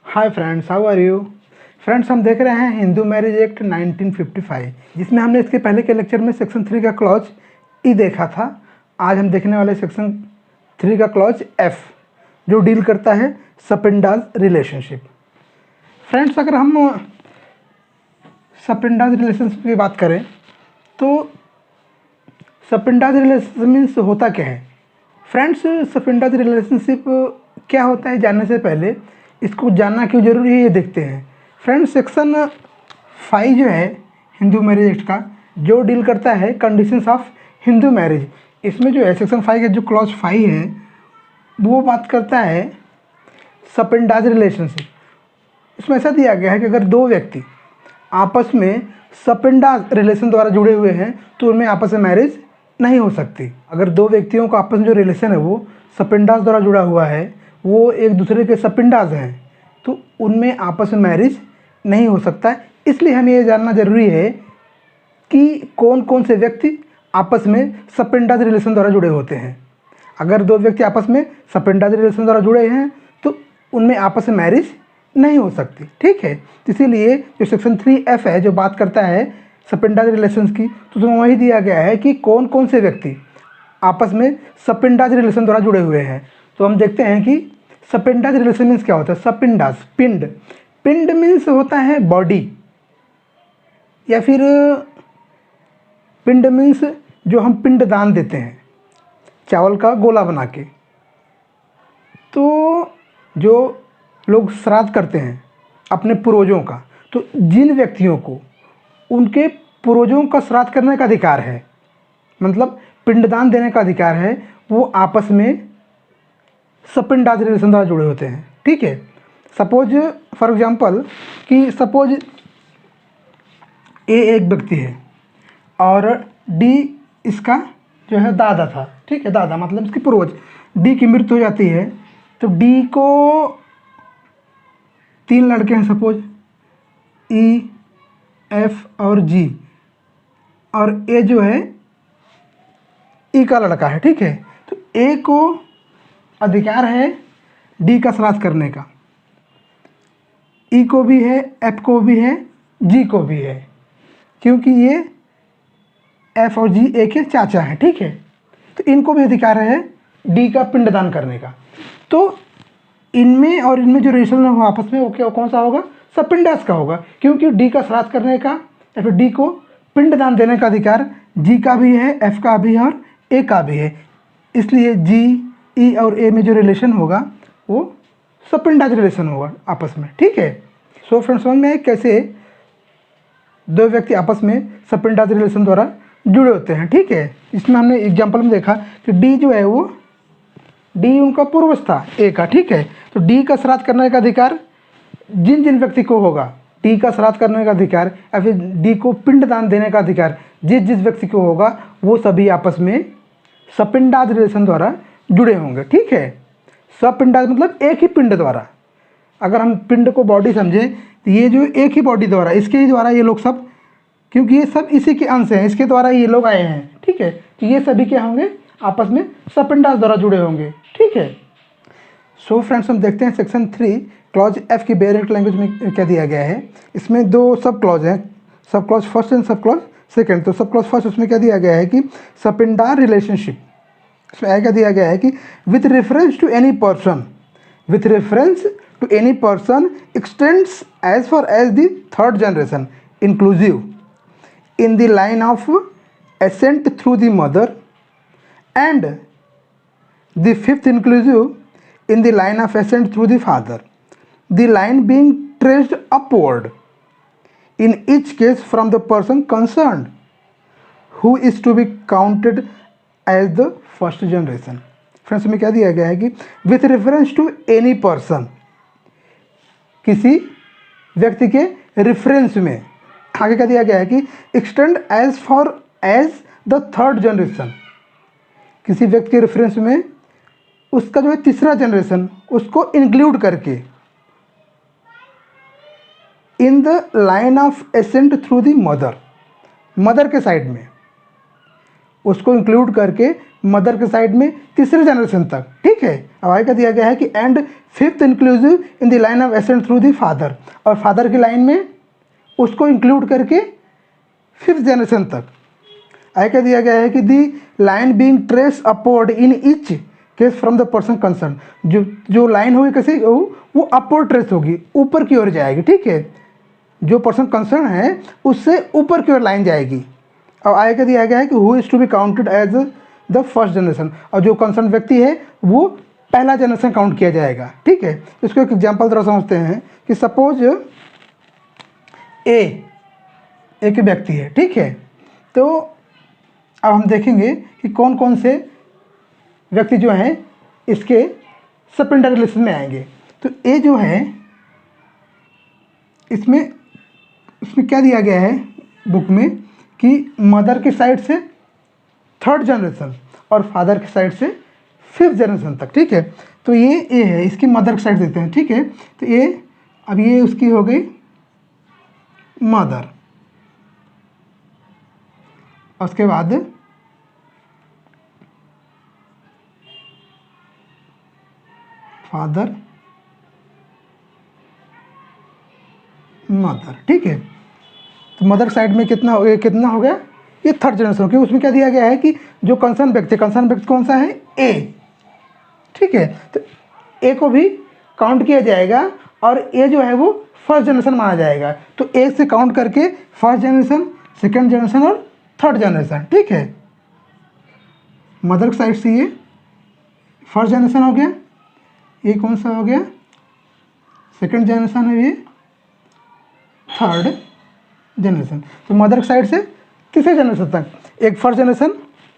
Hi friends, how are you. Friends, हम देख रहे हैं हिंदू मैरिज एक्ट 1955, जिसमें हमने इसके पहले के लेक्चर में सेक्शन 3 का क्लॉज ई देखा था। आज हम देखने वाले सेक्शन 3 का क्लॉज एफ, जो डील करता है सपिंडाज रिलेशनशिप। फ्रेंड्स, अगर हम सपिंडाज रिलेशनशिप की बात करें तो सपिंडाज रिलेशन मीन्स होता क्या है। फ्रेंड्स, सपिंडाज रिलेशनशिप क्या होता है जानने से पहले इसको जानना क्यों जरूरी है ये देखते हैं। फ्रेंड्स, सेक्शन 5 जो है हिंदू मैरिज एक्ट का, जो डील करता है कंडीशंस ऑफ हिंदू मैरिज, इसमें जो है सेक्शन 5 का जो क्लॉज 5 है वो बात करता है सपिंडाज रिलेशनशिप। इसमें ऐसा दिया गया है कि अगर दो व्यक्ति आपस में सपिंडाज रिलेशन द्वारा जुड़े हुए हैं तो उनमें आपस में मैरिज नहीं हो सकती। अगर दो व्यक्तियों का आपस में जो रिलेशन है वो सपिंडाज द्वारा जुड़ा हुआ है, वो एक दूसरे के सपिंडाज हैं, तो उनमें आपस में मैरिज नहीं हो सकता है। इसलिए हमें ये जानना जरूरी है कि कौन कौन से व्यक्ति आपस में सपिंडाज रिलेशन द्वारा जुड़े होते हैं। अगर दो व्यक्ति आपस में सपिंडाज रिलेशन द्वारा जुड़े हैं तो उनमें आपस में मैरिज नहीं हो सकती। ठीक है, इसीलिए जो सेक्शन 3F है जो बात करता है सपिंडाज रिलेशंस की, तो उसमें वही दिया गया है कि कौन कौन से व्यक्ति आपस में सपिंडाज रिलेशन द्वारा जुड़े हुए हैं। तो हम देखते हैं कि सपिंडाज रिलेशन मीन्स क्या होता है। सपिंडाज, पिंड, पिंड मीन्स होता है बॉडी, या फिर पिंड मीन्स जो हम पिंड दान देते हैं चावल का गोला बना के। तो जो लोग श्राद्ध करते हैं अपने पूर्वजों का, तो जिन व्यक्तियों को उनके पूर्वजों का श्राद्ध करने का अधिकार है, मतलब पिंडदान देने का अधिकार है, वो आपस में सपिंडाज रिलेशन द्वारा जुड़े होते हैं। ठीक है, सपोज फॉर एग्जांपल कि सपोज ए एक व्यक्ति है और डी इसका जो है दादा था। ठीक है, दादा मतलब इसके पूर्वज। डी की मृत्यु हो जाती है तो डी को 3 लड़के हैं, सपोज ई, एफ और जी, और ए जो है ई का लड़का है। ठीक है, तो ए को अधिकार है डी का श्राद्ध करने का, ई को भी है, एफ को भी है, जी को भी है, क्योंकि ये एफ और जी ए के चाचा हैं। ठीक है, तो इनको भी अधिकार है डी का पिंडदान करने का। तो इनमें और इनमें जो रिलेशन है आपस में वो क्या, कौन सा होगा, सपिंडाज का होगा, क्योंकि डी का श्राद्ध करने का या फिर डी को पिंडदान देने का अधिकार जी का भी है, एफ का भी है और ए का भी है। इसलिए जी, ई और ए में जो रिलेशन होगा वो सपिंडाज रिलेशन होगा आपस में। ठीक है, सो फ्रेंड्स, समझ में कैसे दो व्यक्ति आपस में सपिंडाज रिलेशन द्वारा जुड़े होते हैं। ठीक है, इसमें हमने एग्जाम्पल में देखा कि डी जो है वो, डी उनका पूर्वज था ए का। ठीक है, तो डी का श्राद्ध करने का अधिकार जिन जिन व्यक्ति को होगा, डी का श्राद्ध करने का अधिकार या फिर डी को पिंडदान देने का अधिकार जिस जिस व्यक्ति को होगा, वो सभी आपस में सपिंडाज रिलेशन द्वारा जुड़े होंगे। ठीक है, सपिंडाज मतलब एक ही पिंड द्वारा। अगर हम पिंड को बॉडी समझें तो ये जो एक ही बॉडी द्वारा, इसके ही द्वारा ये लोग सब, क्योंकि ये सब इसी के अंश हैं, इसके द्वारा ये लोग आए हैं। ठीक है, तो ये सभी क्या होंगे, आपस में सपिंडाज द्वारा जुड़े होंगे। ठीक है, सो फ्रेंड्स, हम देखते हैं सेक्शन 3 क्लॉज एफ की वेरिएंट लैंग्वेज में क्या दिया गया है। इसमें 2 सब क्लॉज हैं, sub clause first and sub clause second. तो सब क्लॉज फर्स्ट, उसमें क्या दिया गया है कि सपिंडार रिलेशनशिप, इसमें क्या दिया गया है कि with reference to any person, with reference to any person extends as far as the third generation inclusive in the line of ascent through the mother and the fifth inclusive in the line of ascent through the father, the line being traced upward in each case from the person concerned who is to be counted as the first generation. Friends, में क्या दिया गया है कि with reference to any person, किसी व्यक्ति के reference में आगे क्या दिया गया है कि extend as far as the third generation, किसी व्यक्ति के रेफरेंस में उसका जो है तीसरा जनरेशन, उसको इंक्लूड करके इन the line of ascent through the mother, mother के साइड में उसको इंक्लूड करके मदर के साइड में तीसरे जनरेशन तक, ठीक है। अब आगे का दिया गया है कि and fifth inclusive in the line of ascent through the father, और फादर की लाइन में उसको इंक्लूड करके फिफ्थ जनरेशन तक। आगे का दिया गया है कि the line being trace upward in each case from the person concern, जो लाइन होगी कैसे वो अपवर्ड ट्रेस होगी, ऊपर की ओर जाएगी, ठीक है। जो पर्सन कंसर्न है उससे ऊपर की ओर लाइन जाएगी। और आगे का दिया गया है कि who is to be counted as the first generation, और जो कंसर्न व्यक्ति है वो पहला जनरेशन काउंट किया जाएगा, ठीक है। इसको एक एग्जाम्पल द्वारा समझते हैं कि सपोज एक व्यक्ति है, ठीक है। तो अब हम देखेंगे कि कौन कौन से व्यक्ति जो हैं इसके सपिंडा रिलेशन में आएंगे। तो ए जो है इसमें क्या दिया गया है बुक में कि मदर की साइड से थर्ड जनरेशन और फादर की साइड से फिफ्थ जनरेशन तक, ठीक है। तो ये ए है, इसकी मदर की साइड देते हैं, ठीक है। तो ये अब ये उसकी हो गई मदर, उसके बाद फादर मदर, ठीक है। तो मदर साइड में कितना हो गया, ये थर्ड जनरेशन, क्योंकि उसमें क्या दिया गया है कि जो कंसर्न व्यक्ति कौन सा है, ए, ठीक है। तो ए को भी काउंट किया जाएगा और ए जो है वो फर्स्ट जनरेशन माना जाएगा। तो ए से काउंट करके फर्स्ट जनरेशन, सेकेंड जनरेशन और थर्ड जनरेशन, ठीक है। मदर की साइड से ये फर्स्ट जनरेशन हो गया, ये कौन सा हो गया, सेकेंड जनरेशन है, ये थर्ड जनरेशन। तो मदर की साइड से तीसरे जनरेशन तक एक फर्स्ट जनरेशन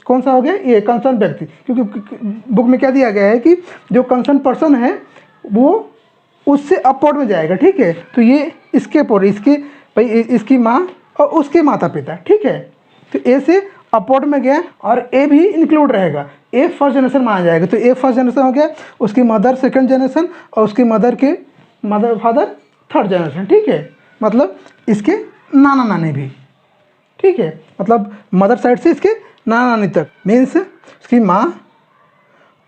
कौन सा हो गया, ये कंसर्न व्यक्ति, क्योंकि बुक में क्या दिया गया है कि जो कंसर्न पर्सन है वो उससे अपवर्ड में जाएगा, ठीक है। तो ये इसके ऊपर इसकी माँ और उसके माता पिता, ठीक है। तो ए से अपवर्ड में गया और ए भी इंक्लूड रहेगा, ए फर्स्ट जनरेशन माना जाएगा। तो ए फर्स्ट जनरेशन हो गया, उसकी मदर सेकंड जनरेशन और उसकी मदर फादर थर्ड जनरेशन, ठीक है। मतलब इसके नाना नानी भी, ठीक है। मतलब मदर साइड से इसके नाना नानी तक, मीन्स उसकी माँ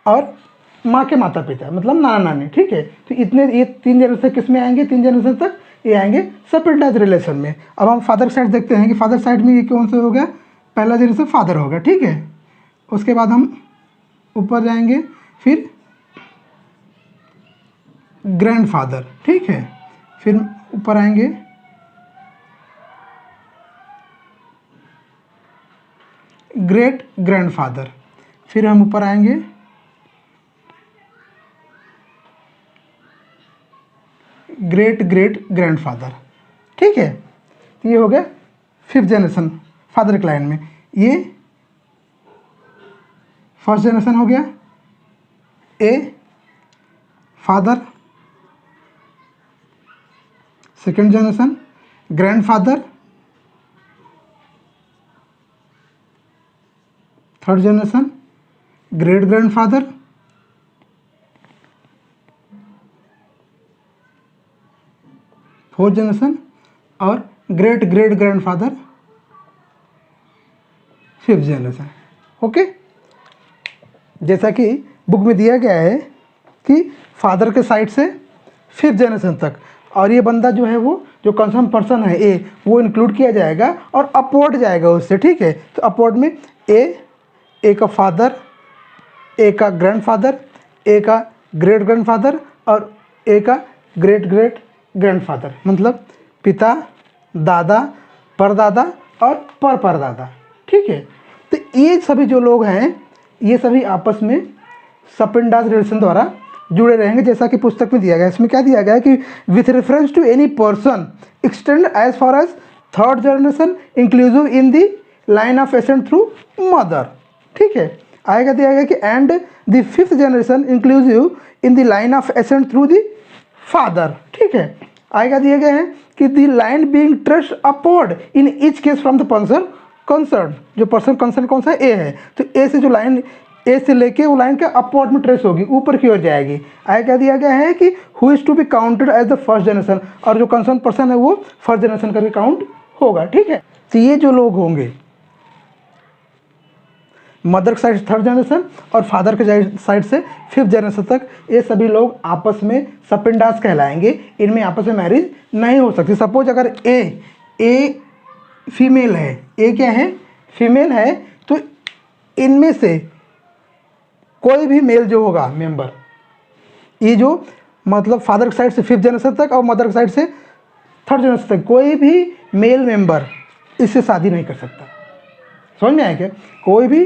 और माँ के माता पिता, मतलब नाना नानी, ठीक है। तो ये तीन जनरेशन किस में आएंगे, तीन जनरेशन तक ये आएंगे सेपरेट रिलेशन में। अब हम फादर साइड देखते हैं कि फादर साइड में ये कौन सा हो गया, पहला जनरेशन फादर होगा, ठीक है। उसके बाद हम ऊपर जाएंगे, फिर ग्रैंडफादर, ठीक है। फिर ऊपर आएंगे ग्रेट ग्रैंडफादर, फिर हम ऊपर आएंगे ग्रेट ग्रेट ग्रैंडफादर, ठीक है। तो ये हो गया फिफ्थ जनरेशन फादर की लाइन में। ये फर्स्ट जनरेशन हो गया, a father, second generation grandfather, third generation great grandfather, fourth generation और great great grandfather fifth generation, okay. जैसा कि बुक में दिया गया है कि फादर के साइड से फिफ्थ जनरेशन तक, और ये बंदा जो है वो जो कंसर्न पर्सन है ए, वो इंक्लूड किया जाएगा और अपवर्ड जाएगा उससे, ठीक है। तो अपवर्ड में ए का फादर, ए का ग्रैंडफादर, ए का ग्रेट ग्रैंडफादर और ए का ग्रेट ग्रेट ग्रैंडफादर, मतलब पिता, दादा, परदादा और परदादा, ठीक है। तो ये सभी जो लोग हैं ये सभी आपस में सपिंडास रिलेशन द्वारा जुड़े रहेंगे, जैसा कि पुस्तक में दिया गया है। इसमें क्या दिया गया है कि with reference to any person extend as far as third generation inclusive in the line of ascent through mother, ठीक है। आएगा दिया गया कि and the fifth generation inclusive in the line of ascent through the father, ठीक है। आएगा दिया गया है कि the line being traced upward in each case from the person concern, जो पर्सन कंसर्न कौन सा ए है, तो ए से जो लाइन ए से लेके वो लाइन के अपवर्ड में ट्रेस होगी, ऊपर की ओर जाएगी। आगे क्या दिया गया है कि who is to be counted as the first generation, और जो कंसर्न पर्सन है वो फर्स्ट जनरेशन करके काउंट होगा, ठीक है। तो ये जो लोग होंगे मदर के साइड से थर्ड जनरेशन और फादर के साइड से फिफ्थ जनरेशन तक ये सभी लोग आपस में सपिंडास कहलाएंगे। इनमें आपस में मैरिज नहीं हो सकती। सपोज अगर ए फीमेल है, ए क्या है, फीमेल है, तो इनमें से कोई भी मेल जो होगा मेंबर, ये जो मतलब फादर के साइड से फिफ्थ जनरेशन तक और मदर के साइड से थर्ड जनरेशन तक कोई भी मेल मेंबर इससे शादी नहीं कर सकता। समझ में आया क्या? कोई भी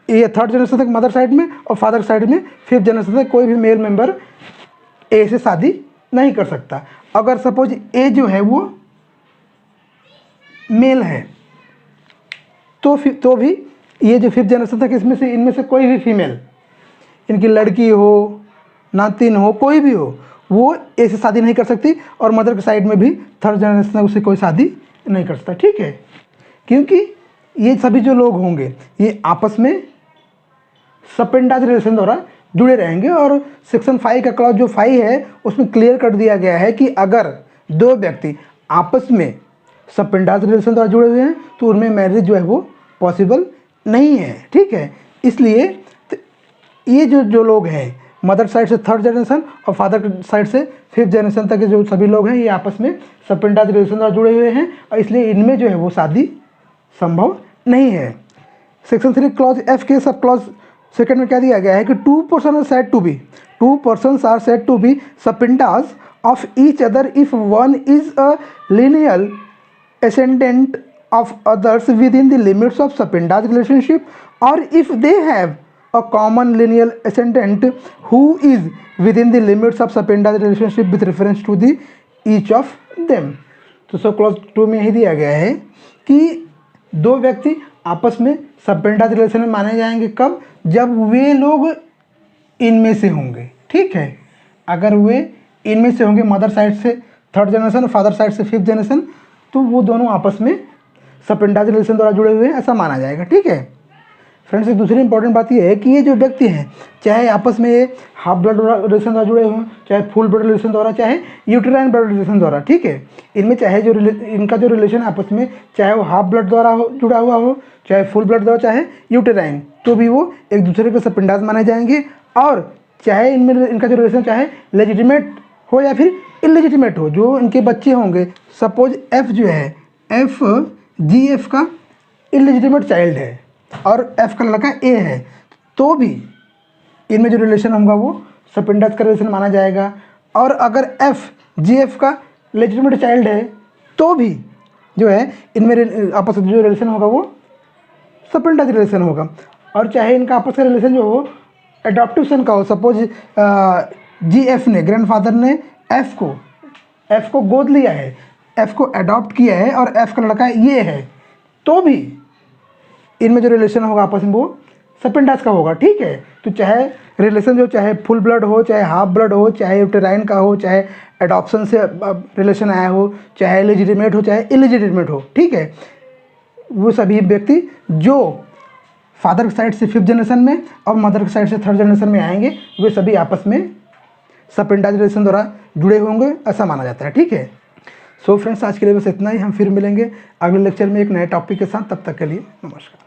ये थर्ड जनरेशन तक मदर साइड में और फादर साइड में फिफ्थ जनरेशन तक कोई भी मेल मेंबर ए से शादी नहीं कर सकता। अगर सपोज ए जो है वो मेल है तो भी ये जो फिफ्थ जनरेशन तक इसमें से इनमें से कोई भी फीमेल, इनकी लड़की हो, नातिन हो, कोई भी हो, वो ए से शादी नहीं कर सकती और मदर के साइड में भी थर्ड जनरेशन उससे कोई शादी नहीं कर सकता। ठीक है, क्योंकि ये सभी जो लोग होंगे ये आपस में सपिंडाज रिलेशन द्वारा जुड़े रहेंगे। और सेक्शन 5 का क्लॉज जो 5 है उसमें क्लियर कर दिया गया है कि अगर दो व्यक्ति आपस में सपिंडाज रिलेशन द्वारा जुड़े हुए हैं तो उनमें मैरिज जो है वो पॉसिबल नहीं है। ठीक है, इसलिए ये जो लोग हैं मदर साइड से थर्ड जनरेशन और फादर साइड से फिफ्थ जनरेशन तक के जो सभी लोग हैं ये आपस में सपिंडाज रिलेशन द्वारा जुड़े हुए हैं और इसलिए इनमें जो है वो शादी संभव नहीं है। सेक्शन 3 क्लॉज एफ के सब क्लॉज सेकंड में क्या दिया गया है कि two person are said to be sapindas of each other if one is a lineal ascendant of others within the limits of Sapindaj relationship, or if they have a common lineal ascendant who is within the limits of Sapindaj relationship with reference to the each of them। तो sub clause 2 में ही दिया गया है कि दो व्यक्ति आपस में सपिंडाज रिलेशन में माने जाएंगे कब, जब वे लोग इनमें से होंगे। ठीक है, अगर वे इनमें से होंगे मदर साइड से थर्ड जनरेशन और फादर साइड से फिफ्थ जनरेशन तो वो दोनों आपस में सपिंडाज रिलेशन द्वारा जुड़े हुए हैं ऐसा माना जाएगा। ठीक है फ्रेंड्स, एक दूसरी इंपॉर्टेंट बात ये है कि ये जो व्यक्ति हैं चाहे आपस में ये हाफ ब्लड रिलेशन द्वारा जुड़े हुए हैं, चाहे फुल ब्लड रिलेशन द्वारा, चाहे यूटेराइन ब्लड रिलेशन द्वारा। ठीक है, इनमें चाहे जो इनका जो रिलेशन आपस में चाहे वो हाफ ब्लड द्वारा जुड़ा हुआ हो, चाहे फुल ब्लड द्वारा, चाहे यूटेराइन, तो भी वो एक दूसरे के सपिंडाज माने जाएंगे। और चाहे इनमें इनका जो रिलेशन चाहे लेजिटिमेट हो या फिर इलेजिटिमेट हो, जो इनके बच्चे होंगे, सपोज एफ जो है एफ जी एफ का इलेजिटिमेट चाइल्ड है और एफ का लड़का ए है, तो भी इनमें जो रिलेशन होगा वो सपिंडाज का रिलेशन माना जाएगा। और अगर एफ जी एफ का लेजिटिमेट चाइल्ड है तो भी जो है इनमें आपस में जो रिलेशन होगा वो सपिंडाज रिलेशन होगा। और चाहे इनका आपस का रिलेशन जो हो एडॉप्टिव का हो, सपोज जी एफ ने, ग्रैंडफादर ने एफ को गोद लिया है, एफ को अडॉप्ट किया है और एफ का लड़का ये है, तो भी इनमें जो रिलेशन होगा आपस में वो सपिंडाज का होगा। ठीक है, तो चाहे रिलेशन जो चाहे फुल ब्लड हो, चाहे हाफ ब्लड हो, चाहे यूटेराइन का हो, चाहे एडॉप्शन से रिलेशन आया हो, चाहे लेजिटिमेट हो, चाहे इलेजिटिमेट हो। ठीक है, वो सभी व्यक्ति जो फादर के साइड से फिफ्थ जनरेशन में और मदर के साइड से थर्ड जनरेशन में आएंगे वे सभी आपस में सपिंडाज रिलेशन द्वारा जुड़े होंगे ऐसा माना जाता है। ठीक है, सो फ्रेंड्स आज के लिए बस इतना ही। हम फिर मिलेंगे अगले लेक्चर में एक नए टॉपिक के साथ। तब तक के लिए नमस्कार।